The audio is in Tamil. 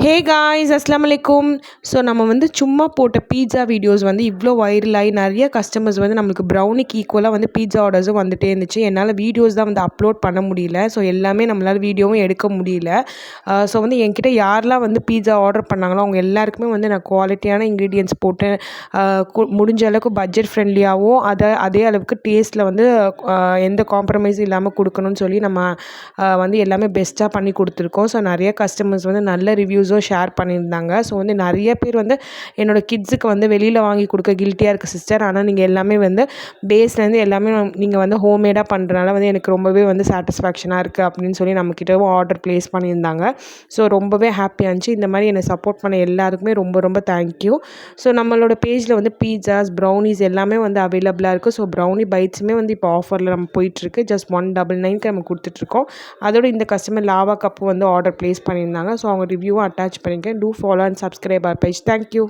ஹே காய்ஸ் அஸ்ஸலாமு அலைக்கும். ஸோ நம்ம வந்து சும்மா போட்ட பீட்சா வீடியோஸ் வந்து இவ்வளோ வைரல் ஆகி நிறைய கஸ்டமர்ஸ் வந்து நம்மளுக்கு ப்ரௌனிக்கு ஈக்குவலாக வந்து பீட்சா ஆர்டர்ஸும் வந்துட்டே இருந்துச்சு. என்னால் வீடியோஸ் தான் வந்து அப்லோட் பண்ண முடியல. ஸோ எல்லாமே நம்மளால் வீடியோவும் எடுக்க முடியல. ஸோ வந்து என்கிட்ட யாரெல்லாம் வந்து பீட்சா ஆர்டர் பண்ணாங்களோ அவங்க எல்லாருக்குமே வந்து நான் குவாலிட்டியான இன்க்ரீடியன்ட்ஸ் போட்டு முடிஞ்ச அளவுக்கு பட்ஜெட் ஃப்ரெண்ட்லியாகவும் அதே அளவுக்கு டேஸ்ட்டில் வந்து எந்த காம்ப்ரமைஸும் இல்லாமல் கொடுக்கணும்னு சொல்லி நம்ம வந்து எல்லாமே பெஸ்ட்டாக பண்ணி கொடுத்துருக்கோம். ஸோ நிறைய கஸ்டமர்ஸ் வந்து நல்ல ரிவ்யூஸும் ஷேர் பண்ணியிருந்தாங்க. ஸோ வந்து நிறைய பேர் வந்து என்னோடய கிட்ஸுக்கு வந்து வெளியில் வாங்கி கொடுக்க கில்ட்டியாக இருக்குது சிஸ்டர், ஆனால் நீங்கள் எல்லாமே வந்து பேஸ்லேருந்து எல்லாமே நீங்கள் வந்து ஹோம்மேடாக பண்ணுறனால வந்து எனக்கு ரொம்பவே வந்து சாட்டிஸ்ஃபேக்ஷனாக இருக்குது அப்படின்னு சொல்லி நம்மக்கிட்டவும் ஆர்டர் ப்ளேஸ் பண்ணியிருந்தாங்க. ஸோ ரொம்பவே ஹாப்பியாக இருந்துச்சு. இந்த மாதிரி என்னை சப்போர்ட் பண்ண எல்லாருக்குமே ரொம்ப ரொம்ப தேங்க்யூ. ஸோ நம்மளோட பேஜில் வந்து பீட்சாஸ், ப்ரௌனிஸ் எல்லாமே வந்து அவைலபிளாக இருக்குது. ஸோ ப்ரௌனி பைட்ஸுமே வந்து இப்போ ஆஃபரில் நம்ம போயிட்டுருக்கு. ஜஸ்ட் 199க்கு நம்ம கொடுத்துட்ருக்கோம். அதோட இந்த கஸ்டமர் லாவா கப்பு வந்து ஆர்டர் ப்ளேஸ் பண்ணியிருந்தாங்க. ஸோ அவங்க ரிவ்யூவும் அட்டாச் பண்ணியிருக்கேன். To follow and subscribe our page. Thank you.